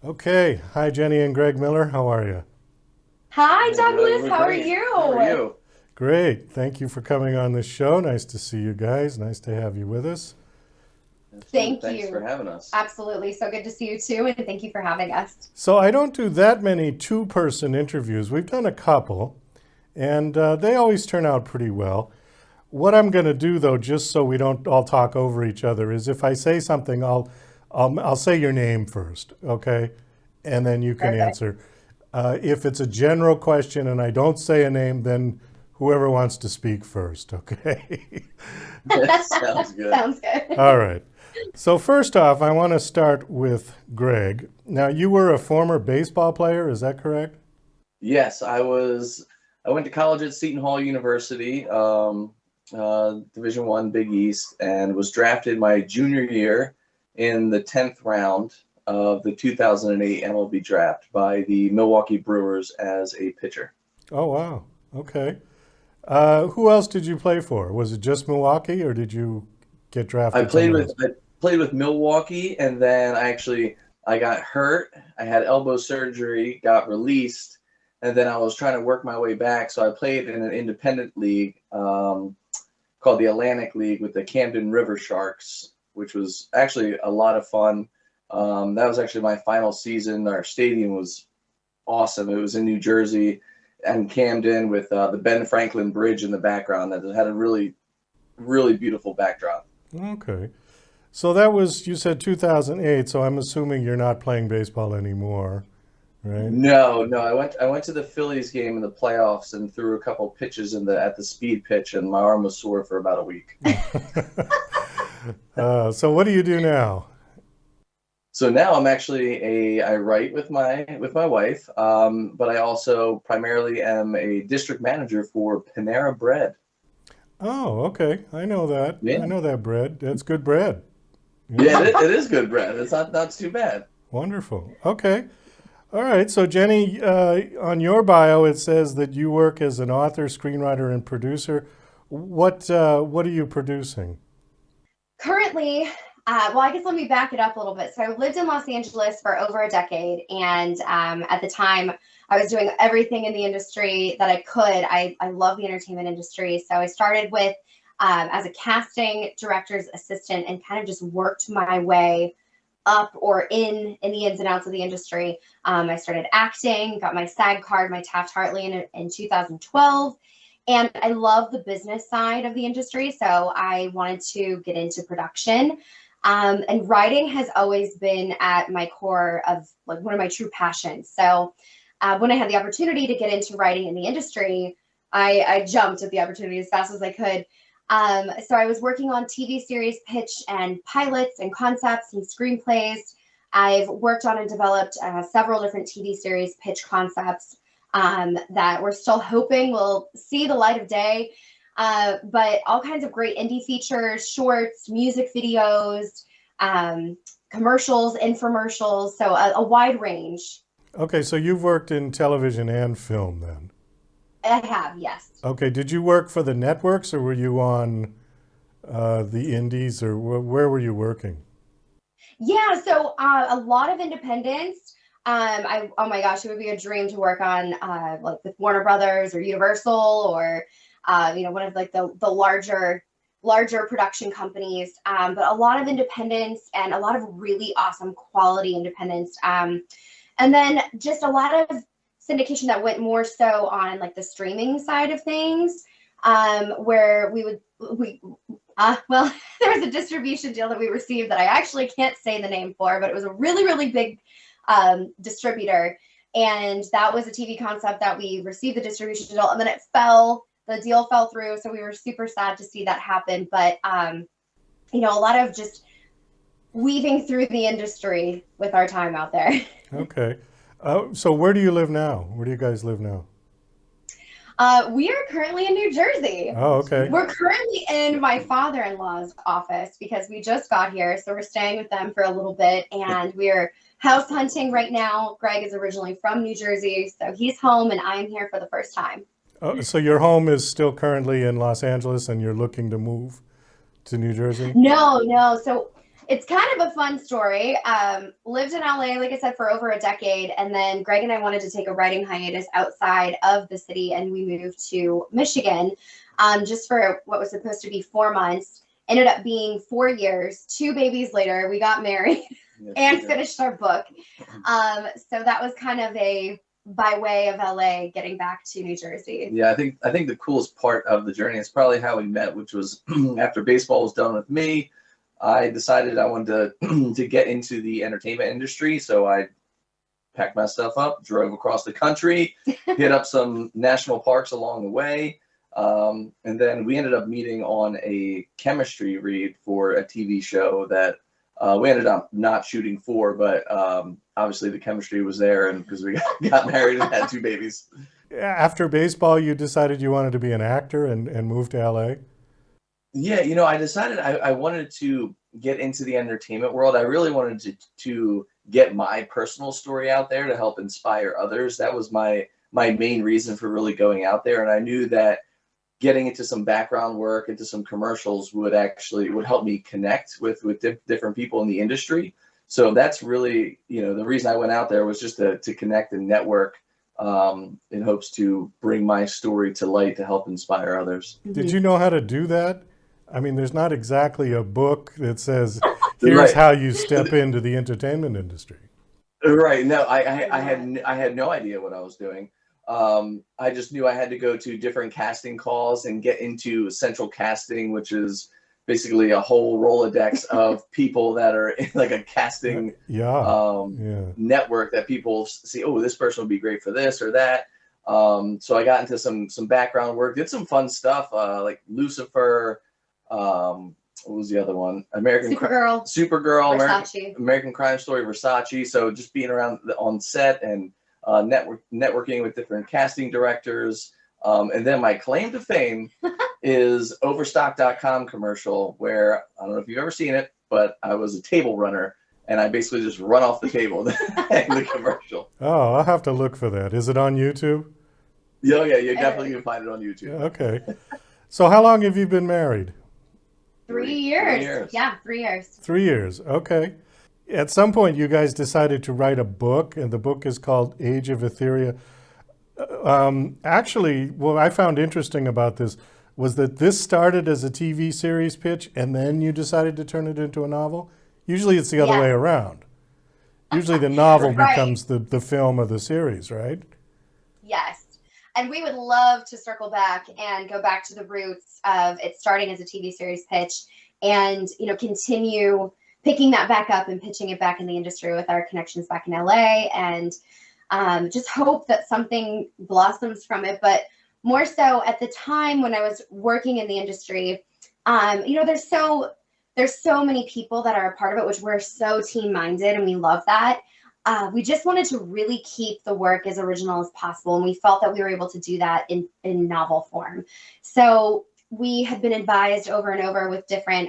Okay. Hi, Jenny and Greg Miller. How are you? Hi, We're good. Douglas. We're How are great. How are you? you? Great. Thank you for coming on this show. Nice to see you guys. Nice to have you with us. Absolutely. Thank Thanks for you. having us. Absolutely. So good to see you too, and thank you for having us. So, I don't do that many two-person interviews. We've done a couple, and they always turn out pretty well. What I'm going to do, though, just so we don't all talk over each other, is if I say something, I'll say your name first, okay? And then you can Perfect. answer. If it's a general question and I don't say a name, then whoever wants to speak first, okay? Sounds good. Sounds good. All right. So, first off, I want to start with Greg. Now, you were a former baseball player, is that correct? Yes, I was. I went to college at Seton Hall University, Division One, Big East, and was drafted my junior year in the 10th round of the 2008 MLB draft by the Milwaukee Brewers as a pitcher. Oh, wow. Okay. Who else did you play for? Was it just Milwaukee or did you get I drafted played somewhere with else? I played with Milwaukee, and then I got hurt. I had elbow surgery, got released, and then I was trying to work my way back. So I played in an independent league called the Atlantic League with the Camden River Sharks, which was actually a lot of fun. That was actually my final season. Our stadium was awesome. It was in New Jersey and Camden with the Ben Franklin Bridge in the background that had a really beautiful backdrop. Okay. So that was, you said 2008, so I'm assuming you're not playing baseball anymore, right? No, no. I went to the Phillies game in the playoffs and threw a couple pitches in the at the speed pitch, and my arm was sore for about a week. So what do you do now? So now I'm actually a I write with my wife, but I also primarily am a district manager for Panera Bread. Oh, okay. I know that. I Yeah, know that bread. That's good bread. yeah, Yeah. it is good bread. It's not too bad. Wonderful. Okay. All right. So, Jenny, on your bio, it says that you work as an author, screenwriter, and producer. What are you producing? Currently, well, I guess let me back it up a little bit. So I lived in Los Angeles for over a decade, and at the time, I was doing everything in the industry that I could. I love the entertainment industry, so I started with as a casting director's assistant and kind of just worked my way up or in the ins and outs of the industry. I started acting, got my SAG card, my Taft Hartley in 2012. And I love the business side of the industry. So I wanted to get into production. And writing has always been at my core of like one of my true passions. So when I had the opportunity to get into writing in the industry, I jumped at the opportunity as fast as I could. So I was working on TV series pitch and pilots and concepts and screenplays. I've worked on and developed several different TV series pitch concepts that we're still hoping will see the light of day. But all kinds of great indie features, shorts, music videos, commercials, infomercials. So a wide range. Okay, so you've worked in television and film then. I have, yes. Okay, did you work for the networks or were you on the indies or where were you working? Yeah, so a lot of independence. Oh my gosh, it would be a dream to work on like with Warner Brothers or Universal or one of like the larger production companies. But a lot of independence and a lot of really awesome quality independence. And then just a lot of syndication that went more so on like the streaming side of things, where we well, there was a distribution deal that we received that I actually can't say the name for, but it was a really big distributor. And that was a TV concept that we received the distribution deal, and then the deal fell through. So we were super sad to see that happen. But, a lot of just weaving through the industry with our time out there. Okay. So where do you live now? Where do you guys live now? We are currently in New Jersey. Oh, okay. We're currently in my father-in-law's office because we just got here. So we're staying with them for a little bit and we're house hunting right now. Greg is originally from New Jersey, so he's home and I am here for the first time. So your home is still currently in Los Angeles and you're looking to move to New Jersey? No, no. So It's kind of a fun story. Lived in LA, like I said, for over a decade. And then Greg and I wanted to take a writing hiatus outside of the city. And we moved to Michigan just for what was supposed to be 4 months. Ended up being 4 years, 2 babies later. We got married and finished our book. So that was kind of a by way of LA getting back to New Jersey. Yeah, I think the coolest part of the journey is probably how we met, which was after baseball was done with me. I decided I wanted to get into the entertainment industry, so I packed my stuff up, drove across the country, hit up some national parks along the way, and then we ended up meeting on a chemistry read for a TV show that we ended up not shooting for, but obviously the chemistry was there, and because we got married and had 2 babies. After baseball, you decided you wanted to be an actor and moved to LA? Yeah, I decided I wanted to get into the entertainment world. I really wanted to get my personal story out there to help inspire others. That was my main reason for really going out there. And I knew that getting into some background work, into some commercials would help me connect with different people in the industry. So that's really, the reason I went out there was just to connect and network in hopes to bring my story to light to help inspire others. Did you know how to do that? I mean, there's not exactly a book that says, here's Right. how you step into the entertainment industry. Right. No, I had no idea what I was doing. I just knew I had to go to different casting calls and get into central casting, which is basically a whole Rolodex of people that are in like a casting network that people see, oh, this person would be great for this or that. So I got into some background work, did some fun stuff like Lucifer. What was the other one? Supergirl, American Crime Story, Versace. So just being around on set and networking with different casting directors. And then my claim to fame is Overstock.com commercial where, I don't know if you've ever seen it, but I was a table runner and I basically just run off the table in the commercial. Oh, I'll have to look for that. Is it on YouTube? Yeah, you definitely can find it on YouTube. Okay. So how long have you been married? 3 years. Yeah, 3 years. 3 years. Okay. At some point, you guys decided to write a book, and the book is called Age of Atheria. Actually, what I found interesting about this was that this started as a TV series pitch, and then you decided to turn it into a novel. Usually it's the other way around. Usually the novel becomes the film of the series, right? Yes. And we would love to circle back and go back to the roots of it starting as a TV series pitch and, continue picking that back up and pitching it back in the industry with our connections back in LA and just hope that something blossoms from it. But more so at the time when I was working in the industry, there's so many people that are a part of it, which we're so team minded and we love that. We just wanted to really keep the work as original as possible. And we felt that we were able to do that in novel form. So we had been advised over and over with different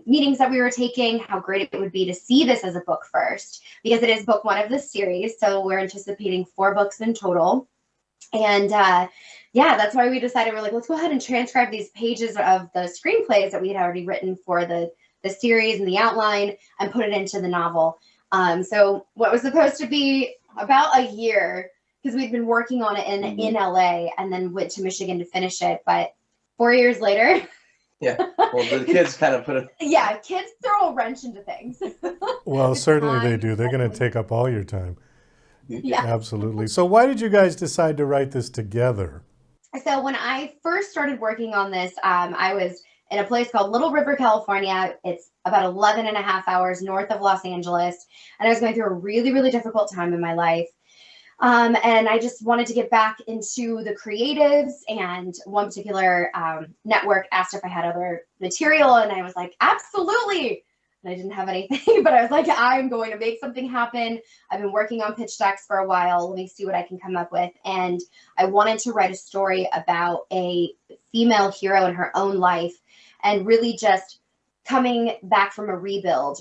meetings that we were taking, how great it would be to see this as a book first, because it is book 1 of the series. So we're anticipating 4 books in total. And that's why we decided, we're like, let's go ahead and transcribe these pages of the screenplays that we had already written for the series and the outline and put it into the novel. So what was supposed to be about a year, because we'd been working on it in LA and then went to Michigan to finish it. But 4 years later. Yeah. Well, the kids kind of put it. Yeah. Kids throw a wrench into things. Well, certainly they do. They're going to take up all your time. Yeah. Absolutely. So why did you guys decide to write this together? So when I first started working on this, I was in a place called Little River, California. It's about 11 and a half hours north of Los Angeles. And I was going through a really, really difficult time in my life. And I just wanted to get back into the creatives, and one particular network asked if I had other material. And I was like, absolutely. And I didn't have anything, but I was like, I'm going to make something happen. I've been working on pitch decks for a while. Let me see what I can come up with. And I wanted to write a story about a female hero in her own life and really just coming back from a rebuild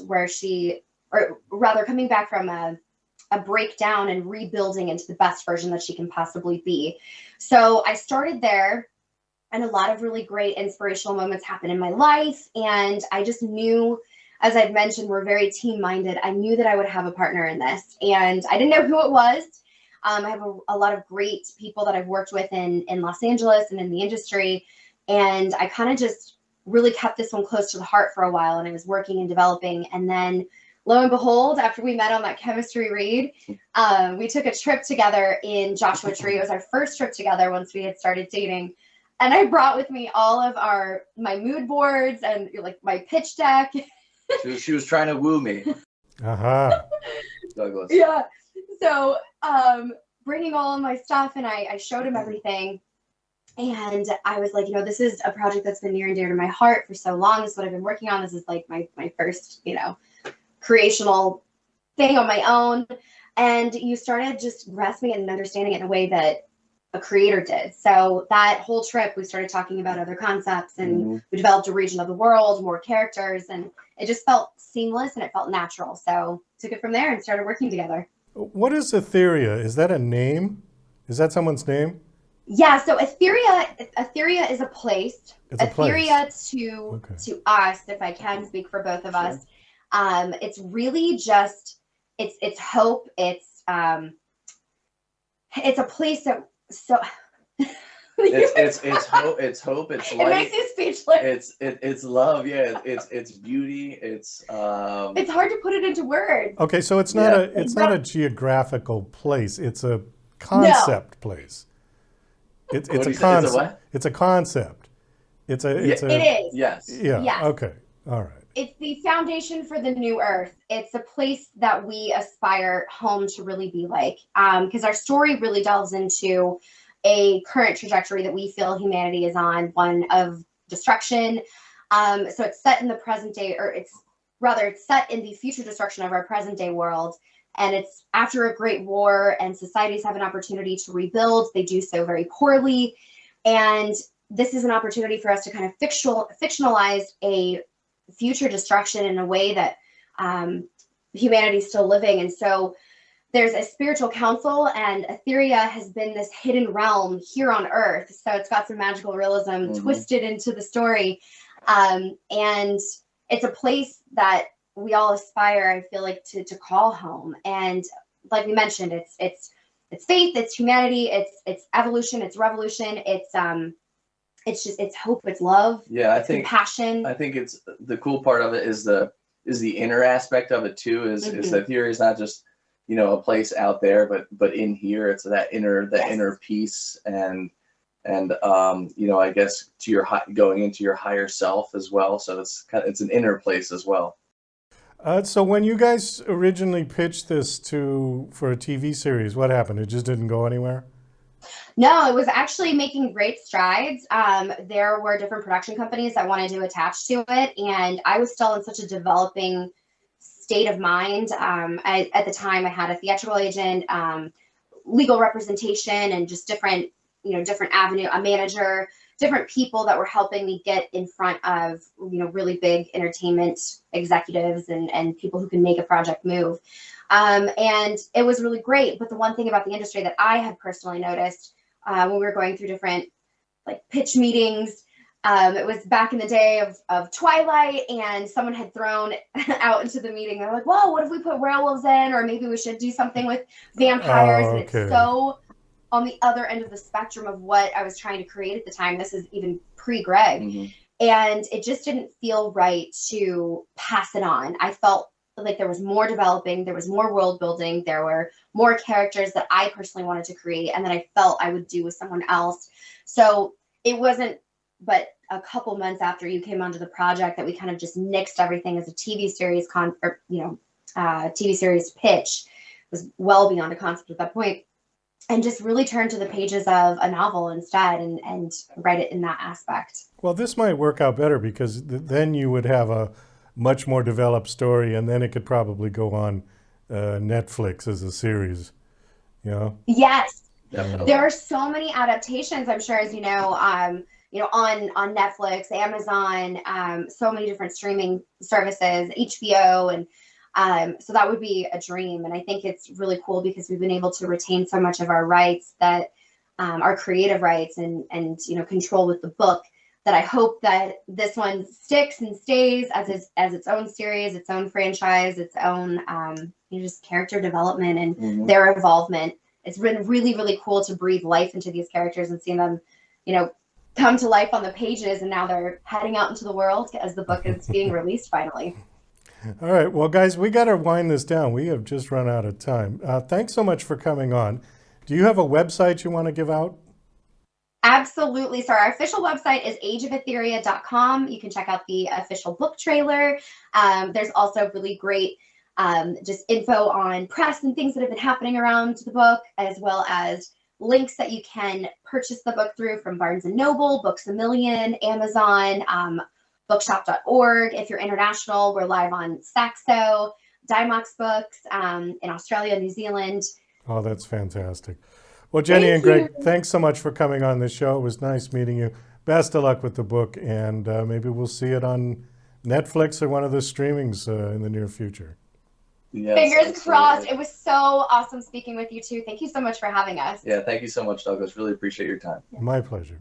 coming back from a breakdown and rebuilding into the best version that she can possibly be. So I started there, and a lot of really great inspirational moments happened in my life. And I just knew as I've mentioned, we're very team-minded. I knew that I would have a partner in this, and I didn't know who it was. I have a lot of great people that I've worked with in Los Angeles and in the industry, and I kind of just really kept this one close to the heart for a while, and I was working and developing. And then lo and behold, after we met on that chemistry read, we took a trip together in Joshua Tree. It was our first trip together once we had started dating. And I brought with me all of my mood boards and like my pitch deck. She was trying to woo me. Douglas. Yeah. So bringing all of my stuff, and I showed him everything. And I was like, this is a project that's been near and dear to my heart for so long. This is what I've been working on. This is like my first, creational thing on my own. And you started just grasping it and understanding it in a way that a creator did. So that whole trip, we started talking about other concepts, and we developed a region of the world, more characters, and it just felt seamless and it felt natural. So took it from there and started working together. What is Atheria? Is that a name? Is that someone's name? Yeah, so Atheria is a place. It's a Atheria place. To us, if I can speak for both of us, it's really just it's hope. It's a place that it's hope. It's hope. It's light. It makes you speechless. It's love. Yeah. It's beauty. It's hard to put it into words. Okay, so it's not a geographical place. It's a concept place. It's a concept. It's a concept. It is. Yes. Yeah. Yes. Okay. All right. It's the foundation for the new earth. It's a place that we aspire home to really be like, because our story really delves into a current trajectory that we feel humanity is on, one of destruction. So it's set in the present day, or it's set in the future destruction of our present day world. And it's after a great war, and societies have an opportunity to rebuild. They do so very poorly. And this is an opportunity for us to kind of fictionalize a future destruction in a way that humanity is still living. And so there's a spiritual council, and Atheria has been this hidden realm here on Earth. So it's got some magical realism twisted into the story. And it's a place that we all aspire, I feel like, to call home. And like we mentioned, it's faith, it's humanity, it's evolution, it's revolution, it's hope, it's love, yeah, it's compassion. I think it's the cool part of it is the inner aspect of it too, is that Atheria is not just a place out there, but in here it's that inner peace and I guess going into your higher self as well. So it's an inner place as well. So when you guys originally pitched this for a TV series, what happened? It just didn't go anywhere? No, it was actually making great strides. There were different production companies that wanted to attach to it, and I was still in such a developing state of mind. At the time, I had a theatrical agent, legal representation, and just different avenue, a manager, different people that were helping me get in front of, really big entertainment executives and people who can make a project move. And it was really great. But the one thing about the industry that I had personally noticed when we were going through different pitch meetings, it was back in the day of Twilight, and someone had thrown out into the meeting. They're like, "Whoa, what if we put werewolves in? Or maybe we should do something with vampires." Oh, okay. And it's so on the other end of the spectrum of what I was trying to create at the time. This is even pre-Greg. And it just didn't feel right to pass it on. I felt like there was more developing, there was more world building, there were more characters that I personally wanted to create and that I felt I would do with someone else. So it wasn't but a couple months after you came onto the project that we kind of just nixed everything as a TV series TV series pitch. It was well beyond a concept at that point. And just really turn to the pages of a novel instead and write it in that aspect. Well, this might work out better because then you would have a much more developed story, and then it could probably go on Netflix as a series. Yes, Definitely. There are so many adaptations. I'm sure, as you know, on Netflix, Amazon, so many different streaming services, HBO, and so that would be a dream. And I think it's really cool because we've been able to retain so much of our rights, that our creative rights and control with the book I hope that this one sticks and stays as its own series, its own franchise, its own just character development and their involvement. It's been really, really cool to breathe life into these characters and seeing them, come to life on the pages, and now they're heading out into the world as the book is being released finally. All right. Well, guys, we got to wind this down. We have just run out of time. Thanks so much for coming on. Do you have a website you want to give out? Absolutely. So our official website is ageofatheria.com. You can check out the official book trailer. There's also really great just info on press and things that have been happening around the book, as well as links that you can purchase the book through from Barnes & Noble, Books A Million, Amazon, bookshop.org. If you're international, we're live on Saxo, Dymox Books in Australia, New Zealand. Oh, that's fantastic. Well, Jenny and Greg, thanks so much for coming on this show. It was nice meeting you. Best of luck with the book, and maybe we'll see it on Netflix or one of the streamings in the near future. Yes, Fingers absolutely. crossed. It was so awesome speaking with you too. Thank you so much for having us. Yeah, thank you so much, Douglas. Really appreciate your time. My pleasure.